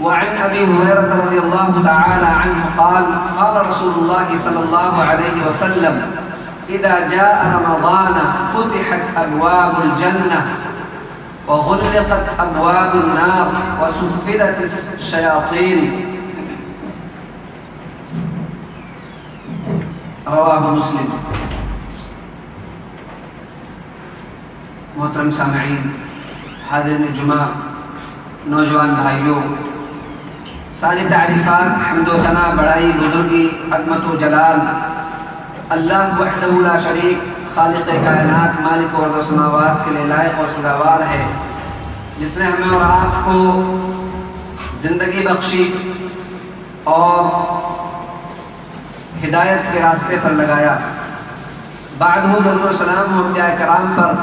وعن أبي هريرة رضي الله تعالى عنه قال قال رسول الله صلى الله عليه وسلم إذا جاء رمضان فتحت أبواب الجنة وغلقت أبواب النار وسفلت الشياطين رواه مسلم۔ محترم سامعین، حاضرین جمعہ، نوجوان بھائیوں، ساری تعریفات، حمد و ثنا، بڑائی، بزرگی، عظمت و جلال اللہ وحدہ لا شریک، خالق کائنات، مالک ارض و سماوات کے لیے لائق اور سزاوار ہے، جس نے ہمیں اور آپ کو زندگی بخشی اور ہدایت کے راستے پر لگایا۔ بعد درود و سلام انبیاء کرام پر،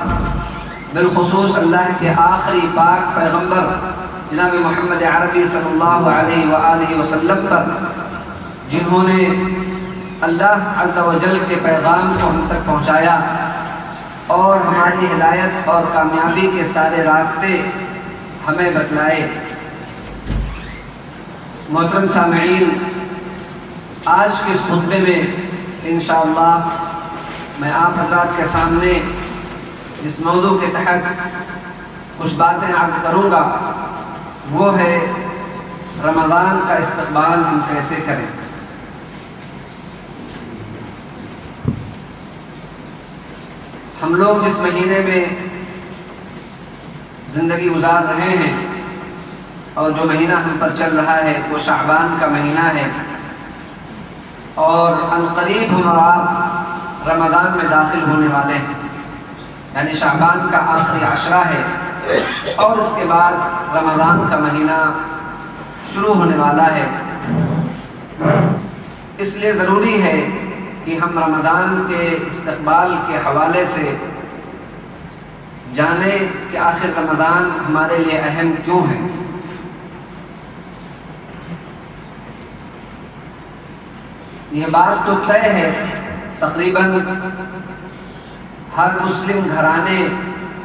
بالخصوص اللہ کے آخری پاک پیغمبر جناب محمد عربی صلی اللہ علیہ وآلہ وسلم پر، جنہوں نے اللہ عز و جل کے پیغام کو ہم تک پہنچایا اور ہماری ہدایت اور کامیابی کے سارے راستے ہمیں بتلائے۔ محترم سامعین، آج کے اس خطبے میں انشاءاللہ میں آپ حضرات کے سامنے جس موضوع کے تحت کچھ باتیں عرض کروں گا وہ ہے رمضان کا استقبال ہم کیسے کریں۔ ہم لوگ جس مہینے میں زندگی گزار رہے ہیں اور جو مہینہ ہم پر چل رہا ہے وہ شعبان کا مہینہ ہے، اور عنقریب ہم اور آپ رمضان میں داخل ہونے والے ہیں، یعنی شعبان کا آخری عشرہ ہے اور اس کے بعد رمضان کا مہینہ شروع ہونے والا ہے۔ اس لیے ضروری ہے کہ ہم رمضان کے استقبال کے حوالے سے جانیں کہ آخر رمضان ہمارے لیے اہم کیوں ہے۔ یہ بات تو طے ہے، تقریباً ہر مسلم گھرانے،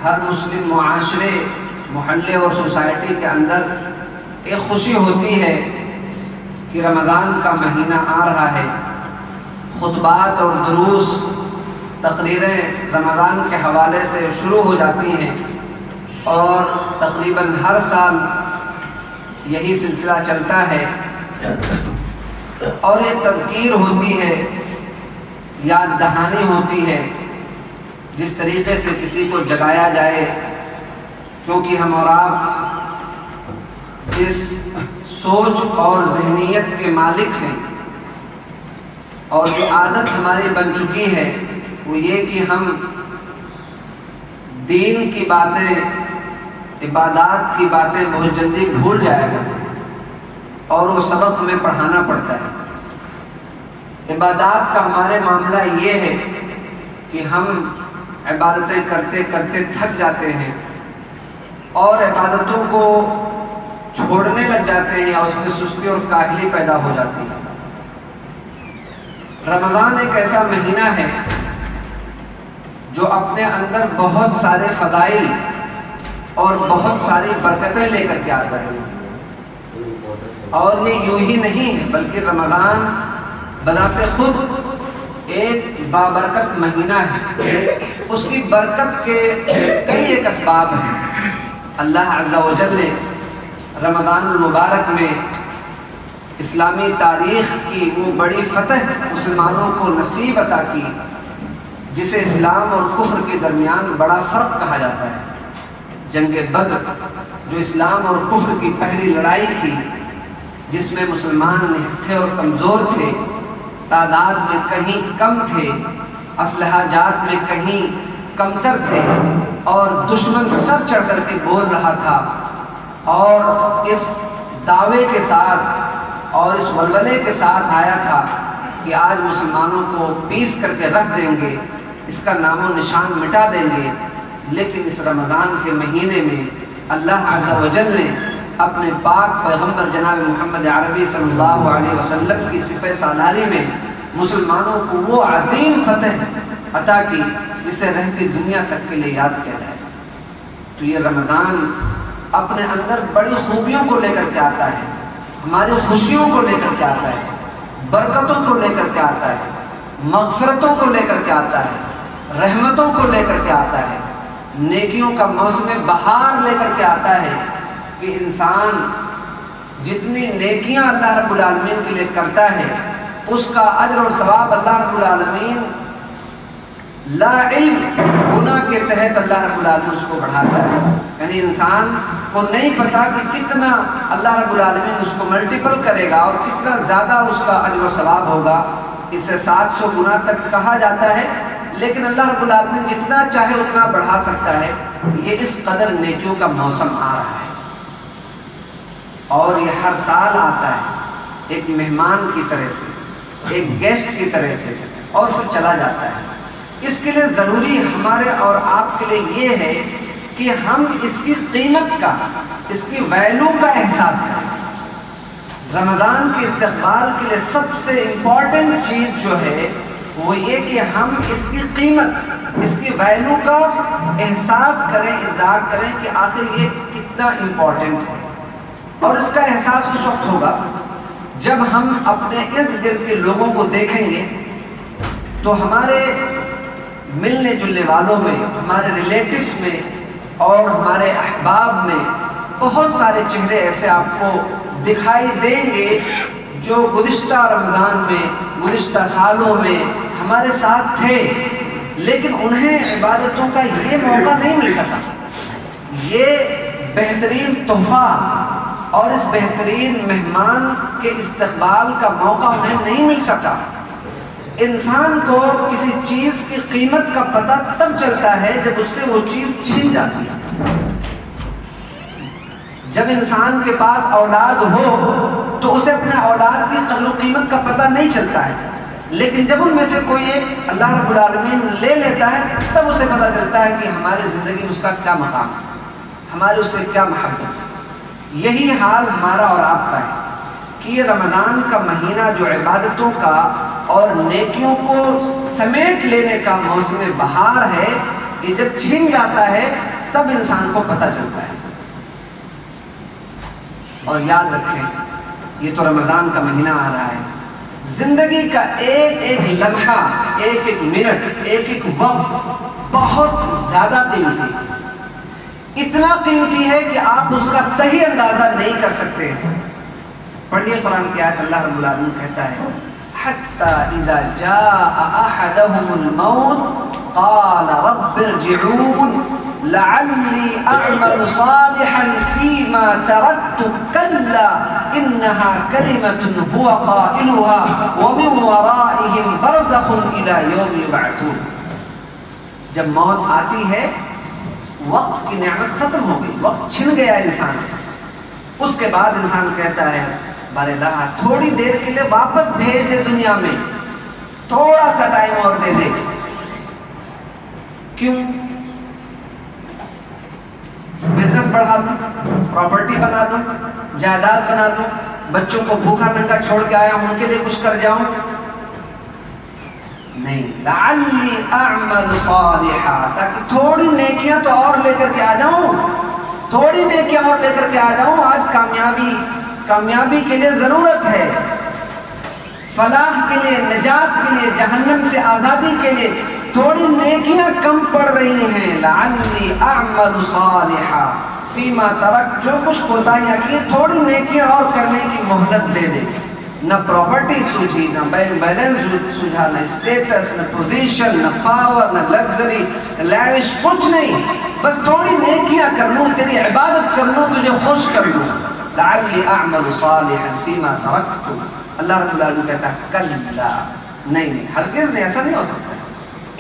ہر مسلم معاشرے، محلے اور سوسائٹی کے اندر ایک خوشی ہوتی ہے کہ رمضان کا مہینہ آ رہا ہے۔ خطبات اور دروس، تقریریں رمضان کے حوالے سے شروع ہو جاتی ہیں اور تقریباً ہر سال یہی سلسلہ چلتا ہے، اور یہ تذکیر ہوتی ہے، یاد دہانی ہوتی ہے، جس طریقے سے کسی کو جگایا جائے، کیونکہ ہم اور آپ اس سوچ اور ذہنیت کے مالک ہیں، اور جو عادت ہماری بن چکی ہے وہ یہ کہ ہم دین کی باتیں، عبادات کی باتیں بہت جلدی بھول جایا کرتے ہیں، اور وہ سبق ہمیں پڑھانا پڑتا ہے۔ عبادات کا ہمارے معاملہ یہ ہے کہ ہم عبادتیں کرتے کرتے تھک جاتے ہیں اور عبادتوں کو چھوڑنے لگ جاتے ہیں، اور اس میں سستی اور کاہلی پیدا ہو جاتی ہے۔ رمضان ایک ایسا مہینہ ہے جو اپنے اندر بہت سارے فضائل اور بہت ساری برکتیں لے کر کے آتا ہے، اور یہ یوں ہی نہیں ہے بلکہ رمضان بذات خود ایک بابرکت مہینہ ہے۔ اس کی برکت کے کئی ایک اسباب ہیں۔ اللہ عز و جل نے رمضان المبارک میں اسلامی تاریخ کی وہ بڑی فتح مسلمانوں کو نصیب عطا کی جسے اسلام اور کفر کے درمیان بڑا فرق کہا جاتا ہے۔ جنگ بدر جو اسلام اور کفر کی پہلی لڑائی تھی، جس میں مسلمان نہتھے اور کمزور تھے، تعداد میں کہیں کم تھے، اسلحہ جات میں کہیں کمتر تھے، اور دشمن سر چڑھ کر کے بول رہا تھا، اور اس دعوے کے ساتھ اور اس ولولے کے ساتھ آیا تھا کہ آج مسلمانوں کو پیس کر کے رکھ دیں گے، اس کا نام و نشان مٹا دیں گے۔ لیکن اس رمضان کے مہینے میں اللہ عز و جل نے اپنے پاک پیغمبر جناب محمد عربی صلی اللہ علیہ وسلم کی سپہ سالاری میں مسلمانوں کو وہ عظیم فتح عطا کی جسے رہتی دنیا تک کے لیے یاد کیا جائے۔ تو یہ رمضان اپنے اندر بڑی خوبیوں کو لے کر کے آتا ہے، ہماری خوشیوں کو لے کر کے آتا ہے، برکتوں کو لے کر کے آتا ہے، مغفرتوں کو لے کر کے آتا ہے، رحمتوں کو لے کر کے آتا ہے، نیکیوں کا موسم بہار لے کر کے آتا ہے کہ انسان جتنی نیکیاں اللہ رب العالمین کے لیے کرتا ہے اس کا اجر اور ثواب اللہ رب العالمین لا علم گناہ کے تحت اللہ رب العالمین اس کو بڑھاتا ہے. یعنی انسان کو نہیں پتا کہ کتنا اللہ رب العالمین اس کو ملٹیپل کرے گا اور کتنا زیادہ اس کا اجر و ثواب ہوگا. اسے 700 گنا تک کہا جاتا ہے، لیکن اللہ رب العالمین جتنا چاہے اتنا بڑھا سکتا ہے. یہ اس قدر نیکیوں کا موسم آ رہا ہے اور یہ ہر سال آتا ہے ایک مہمان کی طرح سے، ایک گیسٹ کی طرح سے، اور پھر چلا جاتا ہے. اس کے لیے ضروری ہمارے اور آپ کے لیے یہ ہے کہ ہم اس کی قیمت کا، اس کی ویلیو کا احساس کریں. رمضان کے استقبال کے لیے سب سے امپورٹنٹ چیز جو ہے وہ یہ کہ ہم اس کی قیمت، اس کی ویلیو کا احساس کریں، ادراک کریں کہ آخر یہ کتنا امپورٹنٹ ہے. اور اس کا احساس اس وقت ہوگا جب ہم اپنے ارد گرد کے لوگوں کو دیکھیں گے تو ہمارے ملنے جلنے والوں میں، ہمارے ریلیٹیوز میں اور ہمارے احباب میں بہت سارے چہرے ایسے آپ کو دکھائی دیں گے جو گزشتہ رمضان میں، گزشتہ سالوں میں ہمارے ساتھ تھے، لیکن انہیں عبادتوں کا یہ موقع نہیں مل سکا. یہ بہترین تحفہ اور اس بہترین مہمان کے استقبال کا موقع انہیں نہیں مل سکا. انسان کو کسی چیز کی قیمت کا پتہ تب چلتا ہے جب اس سے وہ چیز چھین جاتی ہے. جب انسان کے پاس اولاد ہو تو اسے اپنے اولاد کی قدر و قیمت کا پتہ نہیں چلتا ہے، لیکن جب ان میں سے کوئی ایک اللہ رب العالمین لے لیتا ہے تب اسے پتہ چلتا ہے کہ ہماری زندگی میں اس کا کیا مقام ہے، ہمارے اس سے کیا محبت ہے. یہی حال ہمارا اور آپ کا ہے کہ یہ رمضان کا مہینہ جو عبادتوں کا اور نیکیوں کو سمیٹ لینے کا موسم بہار ہے، یہ جب چھن جاتا ہے تب انسان کو پتہ چلتا ہے. اور یاد رکھیں یہ تو رمضان کا مہینہ آ رہا ہے، زندگی کا ایک ایک لمحہ، ایک ایک منٹ، ایک ایک وقت بہت زیادہ قیمتی، اتنا قیمتی ہے کہ آپ اس کا صحیح اندازہ نہیں کر سکتے. پڑھیے قرآن کی آیت، اللہ رب العالمین کہتا ہے حَتَّى إِذَا جَاءَ أَحَدَهُمُ الْمَوْتُ قَالَ رَبِّ ارْجِعُونِ لَعَلِّي أَعْمَلُ صَالِحًا فِيمَا تَرَكْتُ كَلَّا إِنَّهَا كَلِمَةٌ هُوَ قَائِلُهَا وَمِنْ وَرَائِهِمْ بَرْزَخٌ إِلَى يَوْمِ يُبْعَثُونَ. جب موت آتی ہے وقت کی نعمت ختم ہو گئی، وقت چھن گیا انسان سے. اس کے بعد انسان کہتا ہے بارے اللہ تھوڑی دیر کے لیے واپس بھیج دے دنیا میں، تھوڑا سا ٹائم اور دے دے. کیوں؟ بزنس بڑھا دوں، پراپرٹی بنا دوں، جائیداد بنا دوں، بچوں کو بھوکا ننگا چھوڑ کے آیا ہوں ان کے لیے کچھ کر جاؤں؟ نہیں، لعلی اعمل صالحا، تاکہ تھوڑی نیکیاں تو اور لے کر کے آ جاؤں، تھوڑی نیکیاں اور لے کر کے آ جاؤں. آج کامیابی کے لیے ضرورت ہے، فلاح کے لیے، نجات کے لیے، جہنم سے آزادی کے لیے تھوڑی نیکیاں کم پڑ رہی ہیں. لعلی اعمل صالحا فیما ترک، جو کچھ کوتاہیاں کی تھوڑی نیکیاں اور کرنے کی مہلت دے دے. نہ پراپرٹی سوجھی، نہ بینک بیلنس سوجھا، نہ اسٹیٹس، نہ پوزیشن، نہ پاور، نہ لگژری، لیوش، کچھ نہیں، بس تھوڑی نیکیاں کر لوں، تیری عبادت کر لوں، تجھے خوش کر لوں. لعلی اعمل صالحا فیما ترکت. اللہ رب العالمین کہتا ہے کلا، نہیں، ہرگز نہیں، ایسا نہیں ہو سکتا.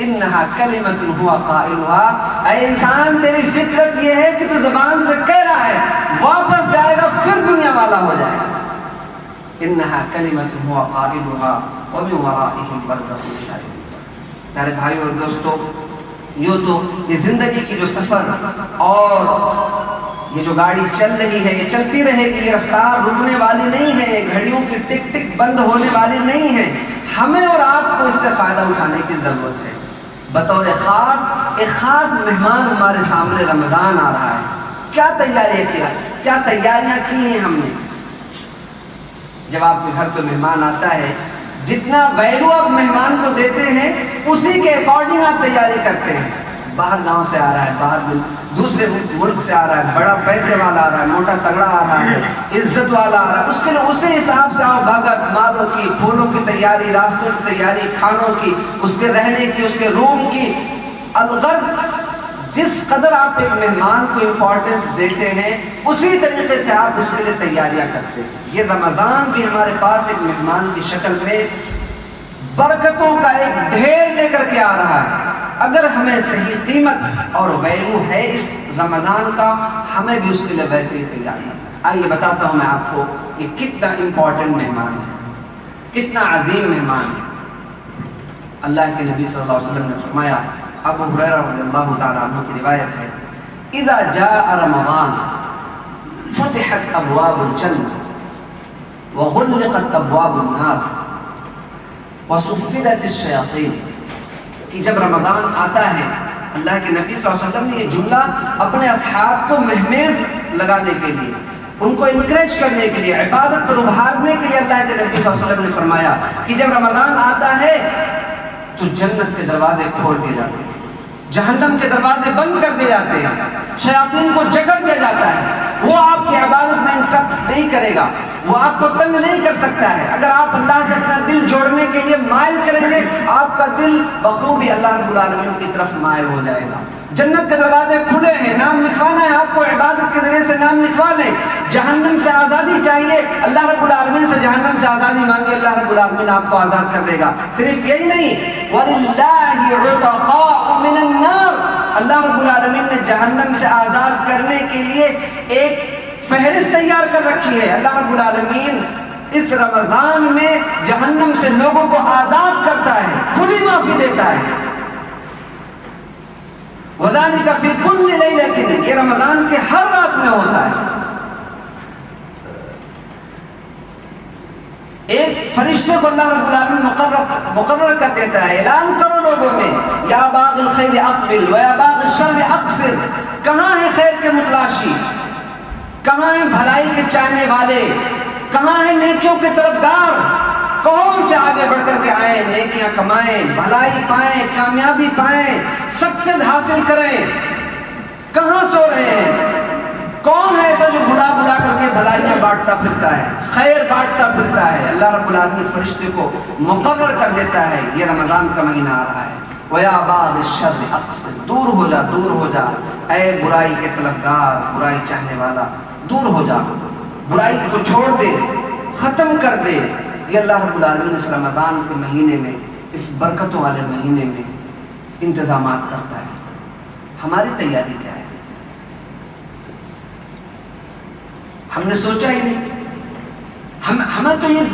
انہا کلمۃ هو قائلها، اے انسان تیری فطرت یہ ہے کہ تو زبان سے کہہ رہا ہے، واپس جائے گا پھر دنیا والا ہو جائے گا. انہا کلمۃ هو قائلها ومن ورائهم برزخ الى یوم یبعثون. میرے بھائیو اور دوستو، یوں تو یہ زندگی کی جو سفر اور یہ جو گاڑی چل رہی ہے یہ چلتی رہے گی، یہ رفتار رکنے والی نہیں ہے، گھڑیوں کی ٹک ٹک بند ہونے والی نہیں ہے. ہمیں اور آپ کو اس سے فائدہ اٹھانے کی ضرورت ہے. بطور خاص ایک خاص مہمان ہمارے سامنے رمضان آ رہا ہے. کیا تیاریاں کی ہیں ہم نے. جب آپ کے گھر پہ مہمان آتا ہے جتنا ویلو آپ مہمان کو دیتے ہیں اسی کے اکارڈنگ آپ تیاری کرتے ہیں. باہر گاؤں سے آ رہا ہے, باہر دوسرے ملک سے آ رہا ہے, بڑا پیسے والا آ رہا ہے, موٹا تگڑا آ رہا ہے, عزت والا آ رہا ہے, اس کے لیے اسی حساب سے آپ بھگت مالوں کی, پھولوں کی تیاری, راستوں کی تیاری, کھانوں کی, اس کے رہنے کی, اس کے روم کی. الغرض جس قدر آپ ایک مہمان کو امپورٹنس دیتے ہیں اسی طریقے سے آپ اس کے لیے تیاریاں کرتے ہیں. یہ رمضان بھی ہمارے پاس ایک مہمان کی شکل میں برکتوں کا ایک ڈھیر لے کر کے آ رہا ہے. اگر ہمیں صحیح قیمت اور ویلو ہے اس رمضان کا, ہمیں بھی اس کے لیے ویسے ہی تیار کرنا ہے. آئیے بتاتا ہوں میں آپ کو کہ کتنا امپورٹنٹ مہمان ہے, کتنا عظیم مہمان ہے. اللہ کے نبی صلی اللہ علیہ وسلم نے فرمایا, ابو ہریرہ رضی اللہ تعالیٰ عنہ کی روایت ہے, اذا جاء رمضان فتحت ابواب الجنہ وغلقت ابواب النار وصفدت الشیاطین. کہ جب رمضان آتا ہے, اللہ کے نبی صلی اللہ علیہ وسلم نے یہ جملہ اپنے اصحاب کو مہمیز لگانے کے لیے, ان کو انکریج کرنے کے لیے, عبادت پر ابھارنے کے لیے اللہ کے نبی صلی اللہ علیہ وسلم نے فرمایا کہ جب رمضان آتا ہے تو جنت کے دروازے کھول دیے جاتے ہیں, جہنم کے دروازے بند کر دیے جاتے ہیں, شیاطین کو جکڑ دیا جاتا ہے. وہ آپ کی عبادت میں انٹرپٹ نہیں کرے گا, وہ آپ کو تنگ نہیں کر سکتا ہے. اگر آپ اللہ سے اپنا دل جوڑنے کے لیے مائل کریں گے, آپ کا دل بخوبی اللہ رب العالمین کی طرف مائل ہو جائے گا. جنت کے دروازے کھلے ہیں, نام لکھوانا ہے آپ کو, عبادت کے ذریعے سے نام لکھوا لیں. جہنم سے آزادی چاہیے, اللہ رب العالمین سے جہنم سے آزادی مانگے, اللہ رب العالمین آپ کو آزاد کر دے گا. صرف یہی نہیں, وَلِلَّهِ عُتَقَاءُ مِنَ النَّارِ, اللہ رب العالمین نے جہنم سے آزاد کرنے کے لیے ایک فہرست تیار کر رکھی ہے. اللہ رب العالمین اس رمضان میں جہنم سے لوگوں کو آزاد کرتا ہے, کھلی معافی دیتا ہے. وَذَلِكَ فِي كُلِّ لَيْلَةٍ, یہ رمضان کے ہر رات میں ہوتا ہے. ایک فرشتے کو اللہ رب العالمین مقرر کر دیتا ہے, اعلان کرو لوگوں میں, یا باغ الخیر اقبل ویا باغ الشر اقصر. کہاں ہے خیر کے متلاشی, کہاں ہیں بھلائی کے چاہنے والے, کہاں ہیں نیکیوں کے طرفدار, کون سے آگے بڑھ کر کے آئیں, نیکیاں کمائیں, بھلائی پائیں, کامیابی پائیں, سکسیس حاصل کریں. کہاں سو رہے ہیں؟ کون ہے ایسا جو بلا بلا کر کے بھلائیاں بانٹتا پھرتا ہے, خیر بانٹتا پھرتا ہے؟ اللہ رب العالمین فرشتے کو مقرر کر دیتا ہے, یہ رمضان کا مہینہ آ رہا ہے. وَيَا بَعْضِ الشَّرِّ أَقْصِرْ, دور ہو جا, دور ہو جا, اے برائی کے طلبگار, برائی چاہنے والا, دور ہو جا, برائی کو چھوڑ دے, ختم کر دے. یہ اللہ رب العالمین اس رمضان کے مہینے میں, اس برکتوں والے مہینے میں انتظامات کرتا ہے. ہماری تیاری کیا ہے؟ ہم نے سوچا ہی نہیں. ہمیں تو یہ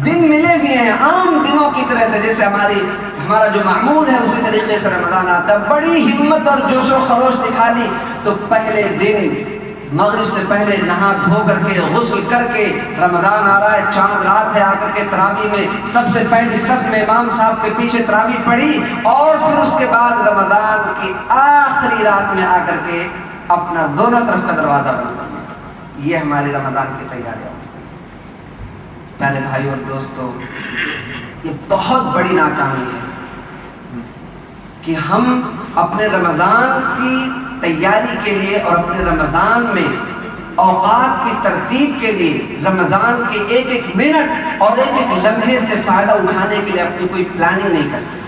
دن ملے ہوئے ہیں عام دنوں کی طرح سے, جیسے ہمارا جو معمول ہے اسی طریقے سے رمضان آتا ہے. بڑی ہمت اور جوش و خروش دکھا لی تو پہلے دن مغرب سے پہلے نہا دھو کر کے, غسل کر کے, رمضان آ رہا ہے, چاند رات ہے, آ کر کے تراویح میں سب سے پہلی صف میں امام صاحب کے پیچھے تراویح پڑھی, اور پھر اس کے بعد رمضان کی آخری رات میں آ کر کے اپنا دونوں طرف کا دروازہ بند کرنا. یہ ہماری رمضان کی تیاریاں ہوتی ہیں. پیارے بھائی اور دوستو, یہ بہت بڑی ناکامی ہے کہ ہم اپنے رمضان کی تیاری کے لیے اور اپنے رمضان میں اوقات کی ترتیب کے لیے, رمضان کے ایک ایک منٹ اور ایک ایک لمحے سے فائدہ اٹھانے کے لیے اپنی کوئی پلاننگ نہیں کرتے.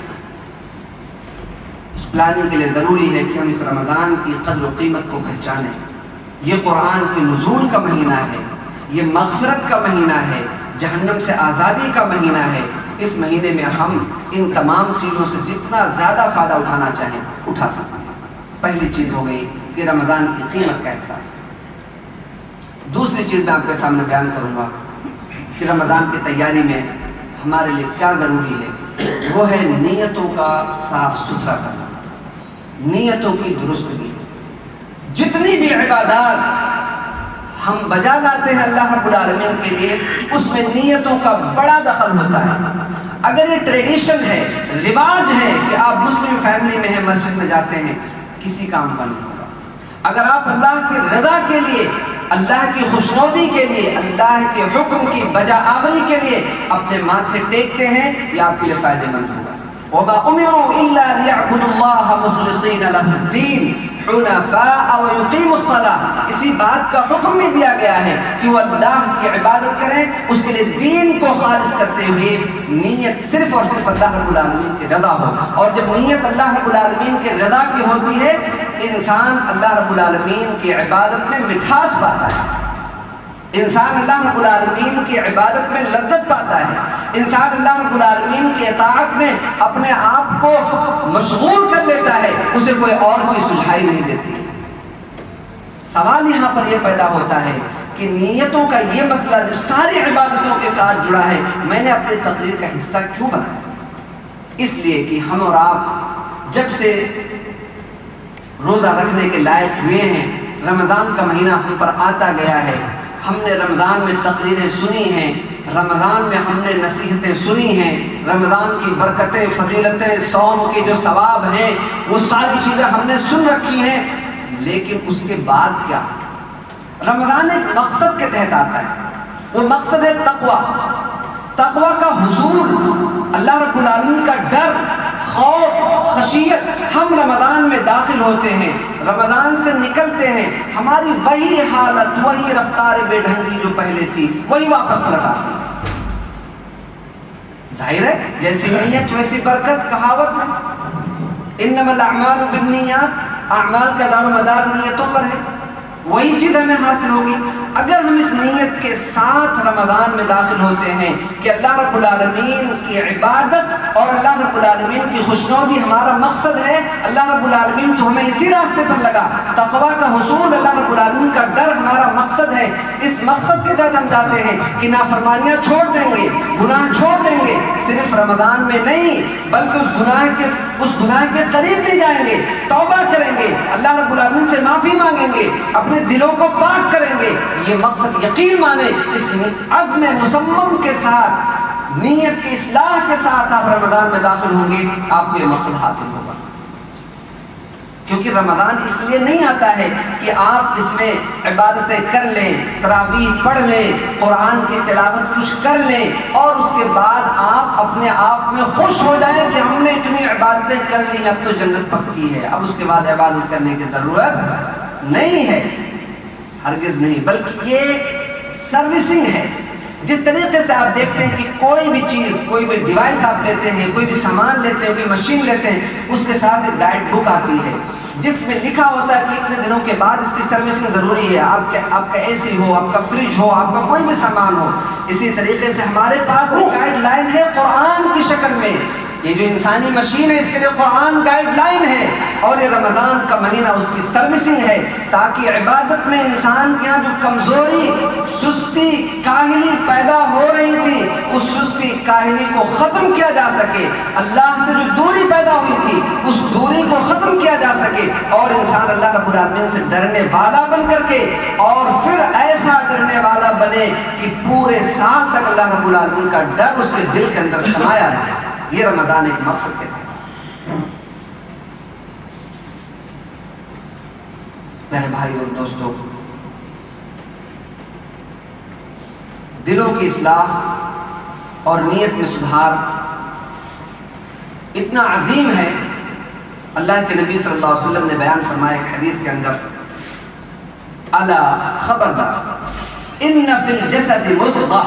اس پلاننگ کے لیے ضروری ہے کہ ہم اس رمضان کی قدر و قیمت کو پہچانیں. یہ قرآن کے نزول کا مہینہ ہے, یہ مغفرت کا مہینہ ہے, جہنم سے آزادی کا مہینہ ہے. اس مہینے میں ہم ان تمام چیزوں سے جتنا زیادہ فائدہ اٹھانا چاہیں اٹھا سکتے ہیں. پہلی چیز ہو گئی کہ رمضان کی قیمت کا احساس ہے. دوسری چیز میں آپ کے سامنے بیان کروں گا کہ رمضان کی تیاری میں ہمارے لیے کیا ضروری ہے, وہ ہے نیتوں کا صاف ستھرا کرنا, نیتوں کی درستگی. جتنی بھی عبادات ہم بجا لاتے ہیں اللہ رب العالمین کے لیے, اس میں نیتوں کا بڑا دخل ہوتا ہے. اگر یہ ٹریڈیشن ہے, رواج ہے کہ آپ مسلم فیملی میں ہیں, مسجد میں جاتے ہیں, کسی کام کا نہیں ہوگا. اگر آپ اللہ کی رضا کے لیے، اللہ کی خوشنودی کے لیے، اللہ کے حکم کی بجا آوری کے لیے اپنے ماتھے ٹیکتے ہیں، یہ آپ کے لیے فائدہ مند ہوگا۔ وَمَا أُمِرُوا إِلَّا لِيَعْبُدُوا اللَّهَ مُخْلِصِينَ لَهُ الدِّينَ حُنَفَاءَ وَيُقِيمُوا الصَّلَاةَ۔ اسی بات کا حکم بھی دیا گیا ہے کہ وہ اللہ کی عبادت کریں، اس کے لیے دین کو خالص کرتے ہوئے نیت صرف اور صرف اللہ رب العالمین کی رضا ہو۔ اور جب نیت اللہ رب العالمین کی رضا کی ہوتی ہے، انسان اللہ رب العالمین کی عبادت میں مٹھاس پاتا ہے، انسان اللہ رب العالمین کی عبادت میں لذت پاتا ہے، انسان اللہ رب العالمین کی اطاعت میں اپنے آپ کو مشغول کر لیتا ہے، اسے کوئی اور چیز سجھائی نہیں دیتی۔ سوال یہاں پر یہ پیدا ہوتا ہے کہ نیتوں کا یہ مسئلہ جو ساری عبادتوں کے ساتھ جڑا ہے، میں نے اپنی تقریر کا حصہ کیوں بنایا؟ اس لیے کہ ہم اور آپ جب سے روزہ رکھنے کے لائق ہوئے ہیں، رمضان کا مہینہ ہم پر آتا گیا ہے، ہم نے رمضان میں تقریریں سنی ہیں، رمضان میں ہم نے نصیحتیں سنی ہیں، رمضان کی برکتیں، فضیلتیں، صوم کے جو ثواب ہیں، وہ ساری چیزیں ہم نے سن رکھی ہیں، لیکن اس کے بعد کیا؟ رمضان ایک مقصد کے تحت آتا ہے، وہ مقصد ہے تقویٰ، تقویٰ کا حصول، اللہ رب العالمین کا ڈر، خوف، خشیت۔ ہم رمضان میں داخل ہوتے ہیں، رمضان سے نکلتے ہیں، ہماری وہی حالت، وہی رفتار بے ڈھنگی جو پہلے تھی وہی واپس پلٹ آتی ہے۔ ظاہر ہے جیسی نیت ویسی برکت، کہاوت ہے، انما الاعمال بالنیات، اعمال کا دار و مدار نیتوں پر ہے، وہی چیز ہمیں حاصل ہوگی اگر ہم اس نیت کے ساتھ رمضان میں داخل ہوتے ہیں کہ اللہ رب العالمین کی عبادت اور اللہ رب العالمین کی خوشنودی ہمارا مقصد ہے، اللہ رب العالمین تو ہمیں اسی راستے پر لگا، تقویٰ کا حصول، اللہ رب العالمین کا ڈر ہمارا مقصد ہے، اس مقصد کے تحت ہم جاتے ہیں کہ نافرمانیاں چھوڑ دیں گے، گناہ چھوڑ دیں گے، صرف رمضان میں نہیں بلکہ اس گناہ کے قریب نہیں جائیں گے، توبہ کریں گے، اللہ رب العالمین سے معافی مانگیں گے، اپنے دلوں کو پاک کریں گے۔ یہ مقصد یقین مانے، اس عزم مصمم کے ساتھ، نیت کی اصلاح کے ساتھ آپ رمضان میں داخل ہوں گے، آپ کو یہ مقصد حاصل ہوگا۔ کیونکہ رمضان اس لیے نہیں آتا ہے کہ آپ اس میں عبادتیں کر لیں، تراویح پڑھ لیں، قرآن کی تلاوت کچھ کر لیں اور اس کے بعد آپ اپنے آپ میں خوش ہو جائیں کہ ہم نے اتنی عبادتیں کر لی، اب تو جنت پکی ہے، اب اس کے بعد عبادت کرنے کی ضرورت نہیں ہے، ہرگز نہیں، بلکہ یہ سروسنگ ہے۔ جس طریقے سے آپ دیکھتے ہیں کہ کوئی بھی چیز، کوئی بھی ڈیوائس آپ لیتے ہیں، کوئی بھی سامان لیتے ہیں، کوئی مشین لیتے ہیں، اس کے ساتھ ایک گائیڈ بک آتی ہے جس میں لکھا ہوتا ہے کہ اتنے دنوں کے بعد اس کی سروسنگ ضروری ہے، آپ کا اے سی ہو، آپ کا فریج ہو، آپ کا کوئی بھی سامان ہو۔ اسی طریقے سے ہمارے پاس بھی گائیڈ لائن ہے قرآن کی شکل میں، یہ جو انسانی مشین ہے اس کے لیے قرآن گائیڈ لائن ہے، اور یہ رمضان کا مہینہ اس کی سروسنگ ہے تاکہ عبادت میں انسان کے یہاں جو کمزوری، سستی، کاہلی پیدا ہو رہی تھی، اس سستی کاہلی کو ختم کیا جا سکے، اللہ سے جو دوری پیدا ہوئی تھی اس دوری کو ختم کیا جا سکے، اور انسان اللہ رب العالمین سے ڈرنے والا بن کر کے، اور پھر ایسا ڈرنے والا بنے کہ پورے سال تک اللہ رب العالمین کا ڈر اس کے دل کے اندر سمایا رہے۔ یہ رمضان ایک مقصد کے تھے۔ میرے بھائی اور دوستو، دلوں کی اصلاح اور نیت میں سدھار اتنا عظیم ہے، اللہ کے نبی صلی اللہ علیہ وسلم نے بیان فرمایا ایک حدیث کے اندر، الا خبردار ان فی الجسد مضغة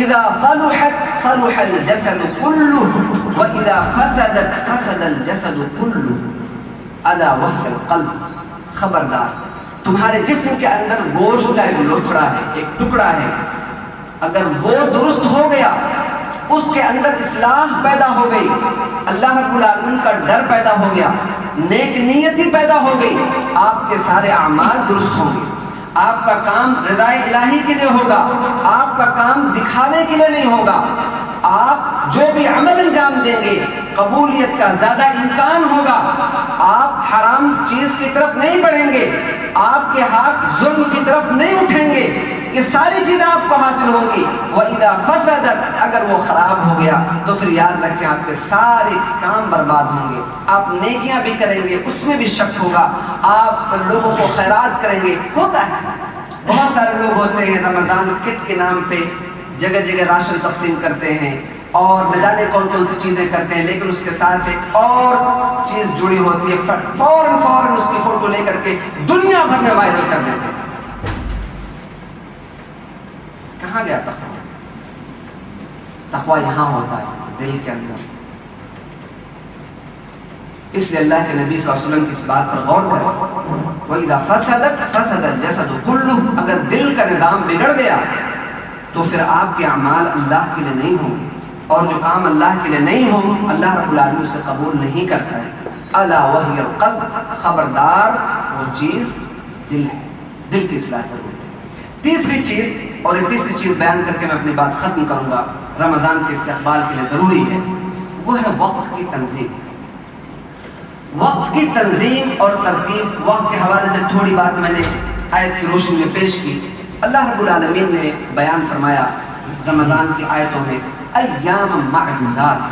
اذا صلحت صلح الجسد كله واذا فسدت فسد الجسد كله الا وهي القلب۔ خبردار، تمہارے جسم کے اندر گوشت کا ایک لوتھڑا ہے، ایک ٹکڑا ہے، اگر وہ درست ہو گیا، اس کے اندر اصلاح پیدا ہو گئی، اللہ رب العالمین کا ڈر پیدا ہو گیا، نیک نیتی پیدا ہو گئی، آپ کے سارے اعمال درست ہوں گے، آپ کا کام رضا الہی کے لیے ہوگا، آپ کا کام دکھاوے کے لیے نہیں ہوگا، آپ جو بھی عمل انجام دیں گے قبولیت کا زیادہ امکان ہوگا، آپ حرام چیز کی طرف نہیں بڑھیں گے، آپ کے ہاتھ ظلم کی طرف نہیں اٹھیں گے، یہ ساری چیزیں آپ کو حاصل ہوں گی. وَإِذَا فَسَدَتْ اگر وہ خراب ہو گیا تو پھر یاد رکھیں آپ کے سارے کام برباد ہوں گے. آپ نیکیاں بھی کریں گے اس میں بھی شک ہوگا, آپ لوگوں کو خیرات کریں گے. ہوتا ہے بہت سارے لوگ ہوتے ہیں رمضان کٹ کے نام پہ جگہ جگہ راشن تقسیم کرتے ہیں اور نہ جانے کون کون سی چیزیں کرتے ہیں, لیکن اس کے ساتھ ایک اور چیز جڑی ہوتی ہے, فوراً اس کی فوٹو لے کر کے دنیا بھر میں وائرل کر دیتے ہیں. کہاں گیا تقویٰ؟ تقویٰ یہاں ہوتا ہے دل کے اندر. اس لیے اللہ کے نبی صلی اللہ علیہ وسلم کی اس بات پر غور کریں. وَإِذَا فَسَدَتْ فَسَدَ الْجَسَدُ كُلُّهُ اگر دل کا نظام بگڑ گیا تو پھر آپ کے اعمال اللہ کے لیے نہیں ہوں گے, اور جو کام اللہ کے لیے نہیں ہوں اللہ رب العالمین اسے قبول نہیں کرتا ہے. الا وهي القلب خبردار وہ چیز دل ہے, دل کی اصلاح ضروری ہے. تیسری چیز, اور یہ تیسری چیز بیان کر کے میں اپنی بات ختم کروں گا, رمضان کے استقبال کے لیے ضروری ہے, وہ ہے وقت کی تنظیم. وقت کی تنظیم اور ترتیب. وقت کے حوالے سے تھوڑی بات میں نے آیت کی روشنی میں پیش کی. اللہ رب العالمین نے بیان فرمایا رمضان کی آیتوں میں ایام معدودات,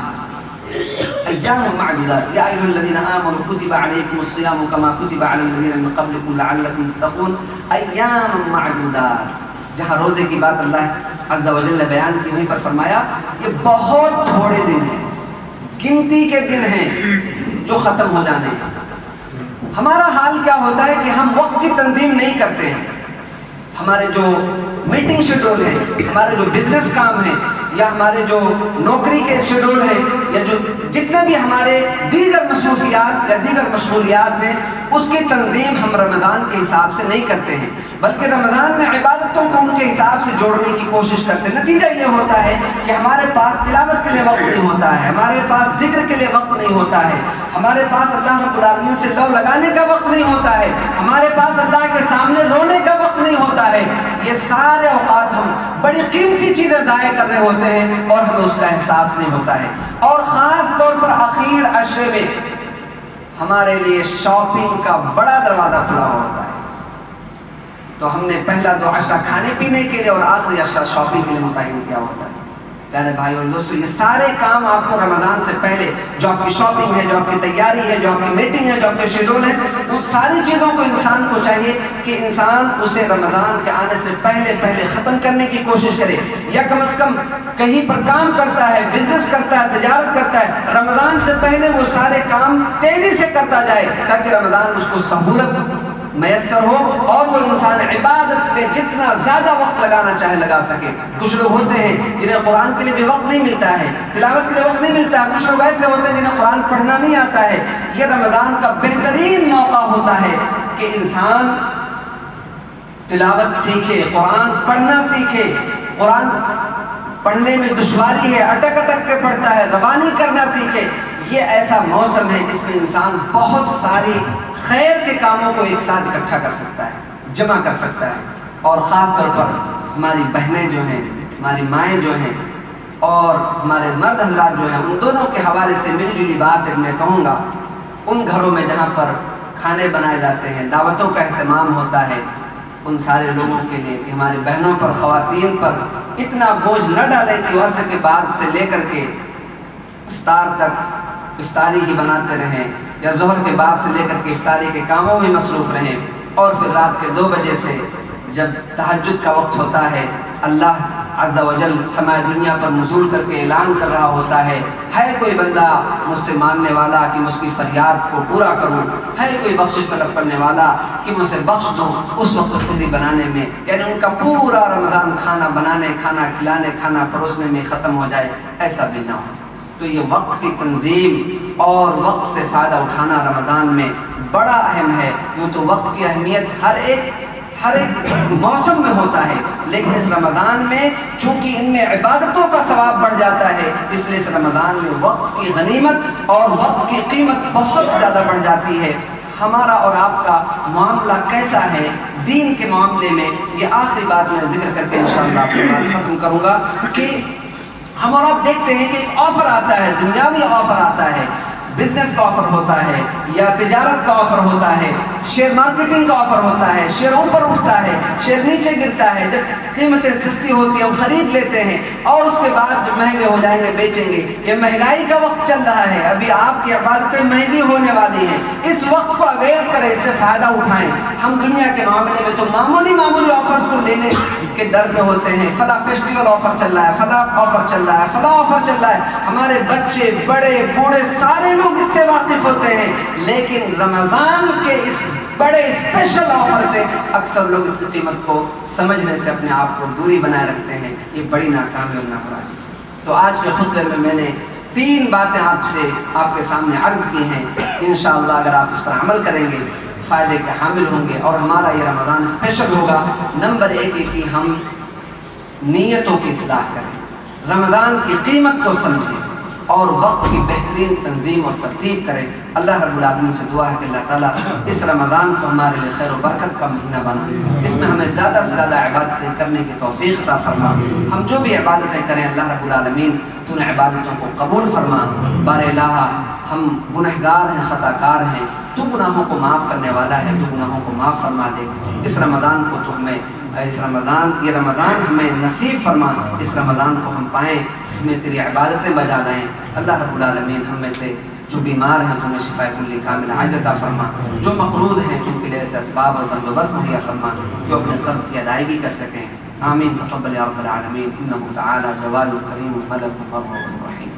ایام معدودات. یا ایھا الذین آمنوا کتب علیکم الصیام کما کتب علی الذین من قبلکم لعلکم تتقون. ایام معدودات, جہاں روزے کی بات اللہ عز و جل نے بیان کی وہیں پر فرمایا یہ بہت تھوڑے دن ہیں, گنتی کے دن ہیں جو ختم ہو جانے ہیں. ہمارا حال کیا ہوتا ہے کہ ہم وقت کی تنظیم نہیں کرتے ہیں. ہمارے جو میٹنگ شیڈول ہے, ہمارے جو بزنس کام ہیں, یا ہمارے جو نوکری کے شیڈول ہیں, یا جو جتنے بھی ہمارے دیگر مصروفیات یا دیگر مشغولیات ہیں, اس کی تنظیم ہم رمضان کے حساب سے نہیں کرتے ہیں, بلکہ رمضان میں عبادتوں کو ان کے حساب سے جوڑنے کی کوشش کرتے ہیں. نتیجہ یہ ہوتا ہے کہ ہمارے پاس تلاوت کے لیے وقت نہیں ہوتا ہے, ہمارے پاس ذکر کے لیے وقت نہیں ہوتا ہے, ہمارے پاس اللہ رب العالمین سے لو لگانے کا وقت نہیں ہوتا ہے, ہمارے پاس اللہ کے سامنے رونے کا وقت نہیں ہوتا ہے. یہ سارے اوقات ہم بڑی قیمتی چیزیں ضائع کر رہے ہوتے ہیں اور ہمیں اس کا احساس نہیں ہوتا ہے. اور خاص طور پر آخر عشرے میں ہمارے لیے شاپنگ کا بڑا دروازہ کھلا ہوتا ہے. تو ہم نے پہلا 2 عشرہ کھانے پینے کے لیے اور آخری عشرہ شاپنگ کے لیے متعین کیا ہوتا ہے. پیارے بھائی اور دوستو, یہ سارے کام آپ کو رمضان سے پہلے, جو آپ کی شاپنگ ہے, جو آپ کی تیاری ہے, جو آپ کی میٹنگ ہے, جو آپ کے شیڈول ہے, ان ساری چیزوں کو انسان کو چاہیے کہ انسان اسے رمضان کے آنے سے پہلے ختم کرنے کی کوشش کرے. یا کم از کم کہیں پر کام کرتا ہے, بزنس کرتا ہے, تجارت کرتا ہے, رمضان سے پہلے وہ سارے کام تیزی سے کرتا جائے تاکہ رمضان اس کو سہولت میسر ہو اور وہ انسان عبادت پہ جتنا زیادہ وقت لگانا چاہے لگا سکے. کچھ لوگ ہوتے ہیں جنہیں قرآن کے لیے بھی وقت نہیں ملتا ہے, تلاوت کے لیے وقت نہیں ملتا ہے. کچھ لوگ ایسے ہوتے ہیں جنہیں قرآن پڑھنا نہیں آتا ہے. یہ رمضان کا بہترین موقع ہوتا ہے کہ انسان تلاوت سیکھے, قرآن پڑھنا سیکھے. قرآن پڑھنے میں دشواری ہے, اٹک کے پڑھتا ہے, روانی کرنا سیکھے. یہ ایسا موسم ہے جس میں انسان بہت ساری خیر کے کاموں کو ایک ساتھ اکٹھا کر سکتا ہے, جمع کر سکتا ہے. اور خاص طور پر ہماری بہنیں جو ہیں, ہماری مائیں جو ہیں, اور ہمارے مرد حضرات جو ہیں, ان دونوں کے حوالے سے ملی جلی بات ایک میں کہوں گا. ان گھروں میں جہاں پر کھانے بنائے جاتے ہیں, دعوتوں کا اہتمام ہوتا ہے, ان سارے لوگوں کے لیے کہ ہماری بہنوں پر, خواتین پر اتنا بوجھ نہ ڈالیں کہ وہ عصر کے بعد سے لے کر کے افطار تک افطاری ہی بناتے رہیں, یا ظہر کے بعد سے لے کر کے افطاری کے کاموں میں مصروف رہیں, اور پھر رات کے 2 بجے سے جب تہجد کا وقت ہوتا ہے اللہ عز و جل سمائے دنیا پر نزول کر کے اعلان کر رہا ہوتا ہے کوئی بندہ مجھ سے مانگنے والا کہ میں اس کی فریاد کو پورا کروں, ہے کوئی بخشش طلب کرنے والا کہ میں اسے بخش دوں. اس وقت سحری بنانے میں, یعنی ان کا پورا رمضان کھانا بنانے, کھانا کھلانے, کھانا پروسنے میں ختم ہو جائے, ایسا بھی نہ ہو. تو یہ وقت کی تنظیم اور وقت سے فائدہ اٹھانا رمضان میں بڑا اہم ہے. یوں تو وقت کی اہمیت ہر ایک موسم میں ہوتا ہے, لیکن اس رمضان میں چونکہ ان میں عبادتوں کا ثواب بڑھ جاتا ہے, اس لیے اس رمضان میں وقت کی غنیمت اور وقت کی قیمت بہت زیادہ بڑھ جاتی ہے. ہمارا اور آپ کا معاملہ کیسا ہے دین کے معاملے میں, یہ آخری بات میں ذکر کر کے انشاءاللہ آپ کی بات ختم کروں گا. کہ ہم اور آپ دیکھتے ہیں کہ ایک آفر آتا ہے, دنیاوی آفر آتا ہے, بزنس کا آفر ہوتا ہے, یا تجارت کا آفر ہوتا ہے, شیئر مارکیٹنگ کا آفر ہوتا ہے، شیئر اوپر اٹھتا ہے، شیئر نیچے گرتا ہے، جب قیمتیں سستی ہوتی ہیں ہم خرید لیتے ہیں اور اس کے بعد جب مہنگے ہو جائیں گے بیچیں گے۔ یہ مہنگائی کا وقت چل رہا ہے، ابھی آپ کی عبادتیں مہنگی ہونے والی ہیں، اس وقت کو اویل کریں، اس سے فائدہ اٹھائیں۔ ہم دنیا کے معاملے میں تو معمولی آفرز کو لینے کے در پہ ہوتے ہیں، فلاں فیسٹیول آفر چل رہا ہے، فلاں آفر چل رہا ہے، فلاں آفر چل رہا ہے، ہمارے بچے بڑے بوڑھے سارے لوگ اس سے واقف ہوتے ہیں، لیکن رمضان کے اس بڑے اسپیشل آفر سے اکثر لوگ اس کی قیمت کو سمجھنے سے اپنے آپ کو دوری بنائے رکھتے ہیں۔ یہ بڑی ناکامی اور ناپرانی۔ تو آج کے خطبے میں نے 3 باتیں آپ کے سامنے عرض کی ہیں، انشاءاللہ اگر آپ اس پر عمل کریں گے فائدے کے حامل ہوں گے اور ہمارا یہ رمضان اسپیشل ہوگا۔ نمبر 1 یہ کہ ہم نیتوں کی اصلاح کریں، رمضان کی قیمت کو سمجھیں اور وقت کی بہترین تنظیم اور ترتیب کریں۔ اللہ رب العالمین سے دعا ہے کہ اللہ تعالیٰ اس رمضان کو ہمارے لیے خیر و برکت کا مہینہ بنا، اس میں ہمیں زیادہ سے زیادہ عبادتیں کرنے کی توفیق عطا فرما۔ ہم جو بھی عبادتیں کریں اللہ رب العالمین تو نے عبادتوں کو قبول فرما۔ بار الہ ہم گنہگار ہیں، خطا کار ہیں، تو گناہوں کو معاف کرنے والا ہے، تو گناہوں کو معاف فرما دے۔ اس رمضان کو تو ہمیں یہ رمضان ہمیں نصیب فرما، اس رمضان کو ہم پائیں، اس میں تیری عبادتیں بجا لائیں۔ اللہ رب العالمین ہم میں سے جو بیمار ہیں تو انہیں شفاء کلی کامل عاجل عطا فرما، جو مقروض ہیں تو ان کے لیے ایسے اسباب اور بندوبست مہیا فرما کہ اپنے قرض کی ادائیگی کر سکیں۔ آمین۔ تقبل یا رب العالمین، انہ تعالی جواد کریم ملک الرحیم۔